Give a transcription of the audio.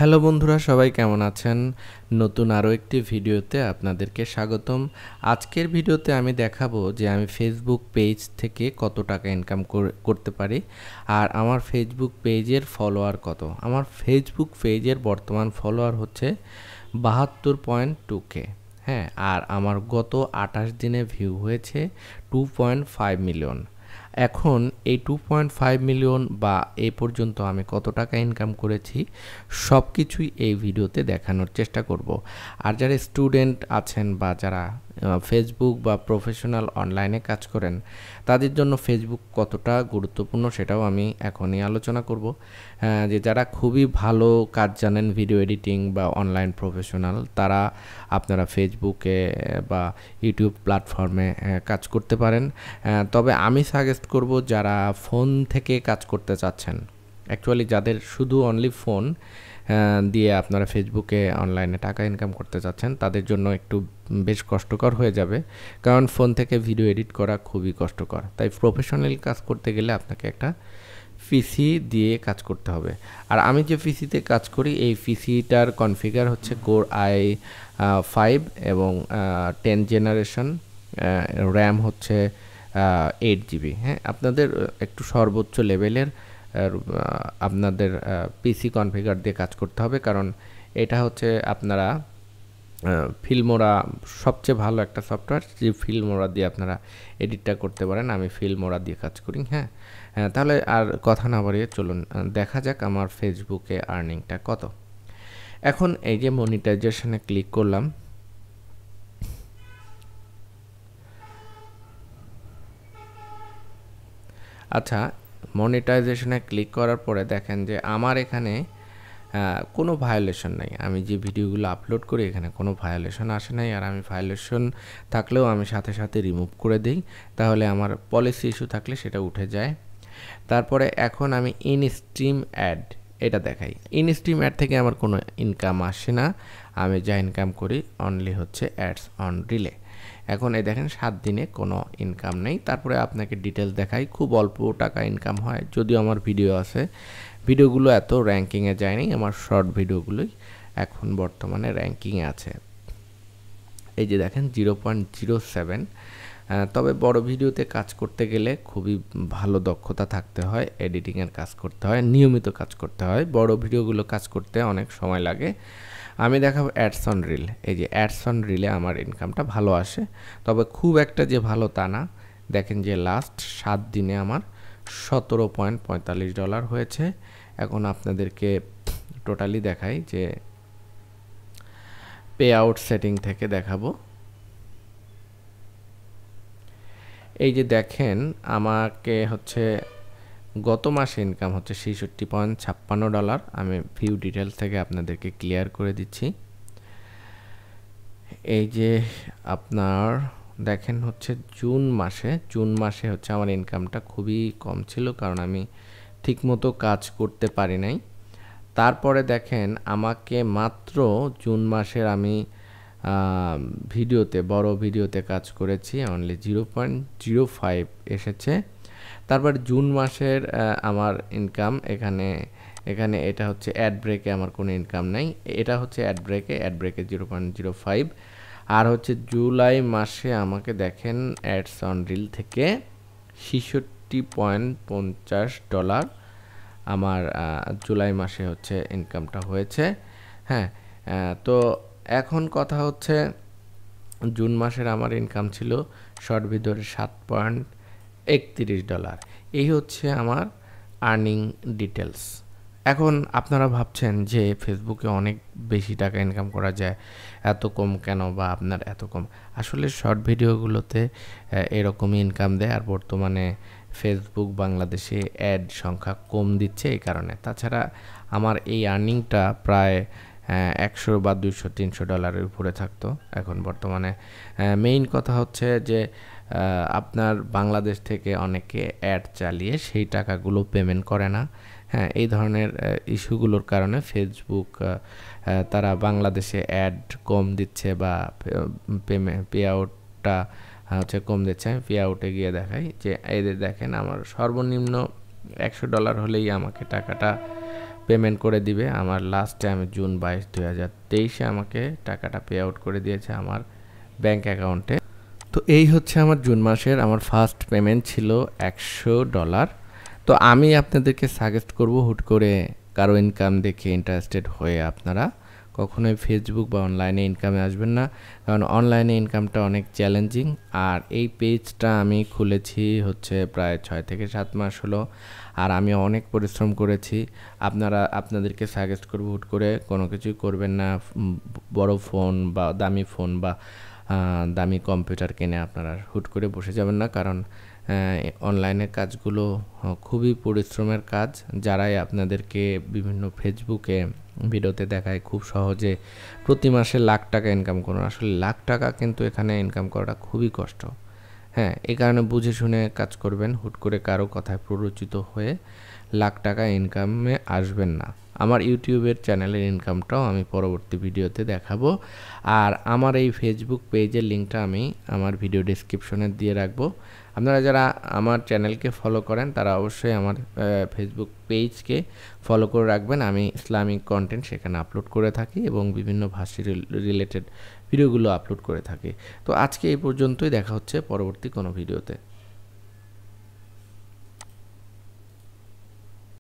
Hello বন্ধুরা, সবাই কেমন আছেন? নতুন আরও একটি ভিডিওতে আপনাদেরকে স্বাগতম। আজকের ভিডিওতে আমি দেখাবো যে আমি ফেসবুক পেজ থেকে কত টাকা ইনকাম করতে পারি আর আমার ফেসবুক পেজের ফলোয়ার কত। আমার ফেসবুক পেজের বর্তমান ফলোয়ার হচ্ছে 72.2K। হ্যাঁ, আর আমার গত 28 দিনে ভিউ হয়েছে 2.5 মিলিয়ন। এখন এই 2.5 মিলিয়ন বা এ পর্যন্ত আমি কত টাকা ইনকাম করেছি সব কিছুই এই ভিডিওতে দেখানোর চেষ্টা করব। আর যারা স্টুডেন্ট আছেন বা যারা ফেসবুক বা প্রফেশনাল অনলাইনে কাজ করেন তাদের জন্য ফেসবুক কতটা গুরুত্বপূর্ণ সেটাও আমি এখনই আলোচনা করব। যে যারা খুবই ভালো কাজ জানেন, ভিডিও এডিটিং বা অনলাইন প্রফেশনাল, তারা আপনারা ফেসবুকে বা ইউটিউব প্ল্যাটফর্মে কাজ করতে পারেন। তবে আমি সাজেস্ট করব যারা ফোন থেকে কাজ করতে চাচ্ছেন, অ্যাকচুয়ালি যাদের শুধু অনলি ফোন দিয়ে আপনারা ফেসবুকে অনলাইনে টাকা ইনকাম করতে চাচ্ছেন তাদের জন্য একটু বেশ কষ্টকর হয়ে যাবে, কারণ ফোন থেকে ভিডিও এডিট করা খুবই কষ্টকর। তাই প্রফেশনাল কাজ করতে গেলে আপনাকে একটা পিসি দিয়ে কাজ করতে হবে। আর আমি যে পিসিতে কাজ করি এই পিসিটার কনফিগার হচ্ছে কোর i5 এবং 10 জেনারেশন, র্যাম হচ্ছে 8 GB। হ্যাঁ, আপনাদের একটু সর্বোচ্চ লেভেলের আপনাদের পিসি কনফিগার দিয়ে কাজ করতে হবে, কারণ এটা হচ্ছে আপনারা ফিল্মোরা সবচেয়ে ভালো একটা সফটওয়্যার, যে ফিল্মোরা দিয়ে আপনারা এডিটটা করতে পারেন। আমি ফিল্মোরা দিয়ে কাজ করি। হ্যাঁ, তাহলে আর কথা না বাড়িয়ে চলুন দেখা যাক আমার ফেসবুকে আর্নিংটা কত। এখন এই যে মনিটাইজেশনে ক্লিক করলাম, আচ্ছা মনিটাইজেশনে ক্লিক করার পরে দেখেন যে আমার এখানে কোনো ভায়োলেশন নাই। আমি যে ভিডিওগুলো আপলোড করি এখানে কোনো ভায়োলেশন আসে নাই, আর আমি ভায়োলেশন থাকলেও আমি সাথে সাথে রিমুভ করে দিই, তাহলে আমার পলিসি ইস্যু থাকলে সেটা উঠে যায়। তারপরে এখন আমি ইন স্ট্রিম অ্যাড এটা দেখাই। ইন স্ট্রিম অ্যাড থেকে আমার কোনো ইনকাম আসে না, আমি যা ইনকাম করি অনলি হচ্ছে অ্যাডস অন রিলে। এখন এই দেখেন 7 দিনে কোনো ইনকাম নেই। তারপরে আপনাকে ডিটেলস দেখাই, খুব অল্প টাকা ইনকাম হয়, যদিও আমার ভিডিও আছে, ভিডিওগুলো এত র্যাঙ্কিংয়ে যায়নি, আমার শর্ট ভিডিওগুলোই এখন বর্তমানে র্যাঙ্কিংয়ে আছে। এই যে দেখেন 0.07। তবে বড় ভিডিওতে কাজ করতে গেলে খুবই ভালো দক্ষতা থাকতে হয়, এডিটিংয়ের কাজ করতে হয়, নিয়মিত কাজ করতে হয়। বড় ভিডিওগুলো কাজ করতে অনেক সময় লাগে। আমি দেখাবো অ্যাডস অন রিল। এই যে অ্যাডস অন রিলে আমার ইনকামটা ভালো আসে, তবে খুব একটা যে ভালো তা না। দেখেন যে লাস্ট 7 দিনে আমার $17.45 হয়েছে। এখন আপনাদেরকে টোটালি দেখাই যে পে আউট সেটিং থেকে দেখাবো। এই যে দেখেন আমাকে হচ্ছে গত মাসে ইনকাম হচ্ছে $66.56। আমি ভিউ ডিটেলস থেকে আপনাদেরকে ক্লিয়ার করে দিচ্ছি। এই যে আপনার দেখেন হচ্ছে জুন মাসে হচ্ছে আমার ইনকামটা খুবই কম ছিল, কারণ আমি ঠিকমতো কাজ করতে পারি নাই। তারপরে দেখেন আমাকে মাত্র জুন মাসের আমি বড় ভিডিওতে কাজ করেছি, অনলি 0.05 এসেছে। তারপর জুন মাসের আমার ইনকাম এখানে এটা হচ্ছে অ্যাড ব্রেকে আমার কোনো ইনকাম নাই, এটা হচ্ছে অ্যাড ব্রেকে 0.05। আর হচ্ছে জুলাই মাসে আমাকে দেখেন অ্যাডস অন রিল থেকে $66.50 আমার জুলাই মাসে হচ্ছে ইনকামটা হয়েছে। হ্যাঁ, তো এখন কথা হচ্ছে জুন মাসের আমার ইনকাম ছিল শর্ট ভিডিওর $7.31। এই হচ্ছে আমার আর্নিং ডিটেলস। এখন আপনারা ভাবছেন যে ফেসবুকে অনেক বেশি টাকা ইনকাম করা যায়, এত কম কেন, বা আপনার এত কম। আসলে শর্ট ভিডিওগুলোতে এরকমই ইনকাম দেয়, আর বর্তমানে ফেসবুক বাংলাদেশে অ্যাড সংখ্যা কম দিচ্ছে এই কারণে। তাছাড়া আমার এই আর্নিংটা প্রায় 100 বা 200-300 ডলারের উপরে থাকতো। এখন বর্তমানে মেইন কথা হচ্ছে যে আপনার বাংলাদেশ থেকে অনেকে অ্যাড চালিয়ে সেই টাকাগুলো পেমেন্ট করে না। হ্যাঁ, এই ধরনের ইস্যুগুলোর কারণে ফেসবুক তারা বাংলাদেশে অ্যাড কম দিচ্ছে বা পে আউটটা হচ্ছে কম দিচ্ছে। আমি পে আউটে গিয়ে দেখাই যে এদের দেখেন আমার সর্বনিম্ন $100 হলেই আমাকে টাকাটা পেমেন্ট করে দিবে। আমার লাস্টে আমি জুন 22 2023 আমাকে টাকাটা পে আউট করে দিয়েছে আমার ব্যাংক অ্যাকাউন্টে। তো এই হচ্ছে আমার জুন মাসের আমার ফার্স্ট পেমেন্ট ছিল $100। তো আমি আপনাদেরকে সাজেস্ট করব হুট করে কারো ইনকাম দেখে ইন্টারেস্টেড হয়ে আপনারা কখনোই ফেসবুক বা অনলাইনে ইনকামে আসবেন না, কারণ অনলাইনে ইনকামটা অনেক চ্যালেঞ্জিং। আর এই পেজটা আমি খুলেছি হচ্ছে প্রায় 6 থেকে 7 মাস হলো, আর আমি অনেক পরিশ্রম করেছি। আপনাদেরকে সাজেস্ট করব হুট করে কোনো কিছুই করবেন না। বড় ফোন বা দামি ফোন বা দামি কম্পিউটার কিনে আপনারা হুট করে বসে যাবেন না, কারণ অনলাইনের কাজগুলো খুবই পরিশ্রমের কাজ। যারাই আপনাদেরকে বিভিন্ন ফেসবুকে ভিডিওতে দেখায় খুব সহজে প্রতি মাসে লাখ টাকা ইনকাম করুন, আসলে লাখ টাকা কিন্তু এখানে ইনকাম করাটা খুবই কষ্ট। হ্যাঁ, এই কারণে বুঝে শুনে কাজ করবেন, হুট করে কারো কথায় প্ররোচিত হয়ে লাখ টাকা ইনকামে আসবেন না। আমার ইউটিউবের চ্যানেলের ইনকামটাও আমি পরবর্তী ভিডিওতে দেখাবো। আর আমার এই ফেসবুক পেজের লিঙ্কটা আমি আমার ভিডিও ডেসক্রিপশনে দিয়ে রাখবো। আপনারা যারা আমার চ্যানেলকে ফলো করেন তারা অবশ্যই আমার ফেসবুক পেজকে ফলো করে রাখবেন। আমি ইসলামিক কন্টেন্ট সেখানে আপলোড করে থাকি এবং বিভিন্ন ভাষী রিলেটেড ভিডিওগুলো আপলোড করে থাকি। তো আজকে এই পর্যন্তই, দেখা হচ্ছে পরবর্তী কোনো ভিডিওতে।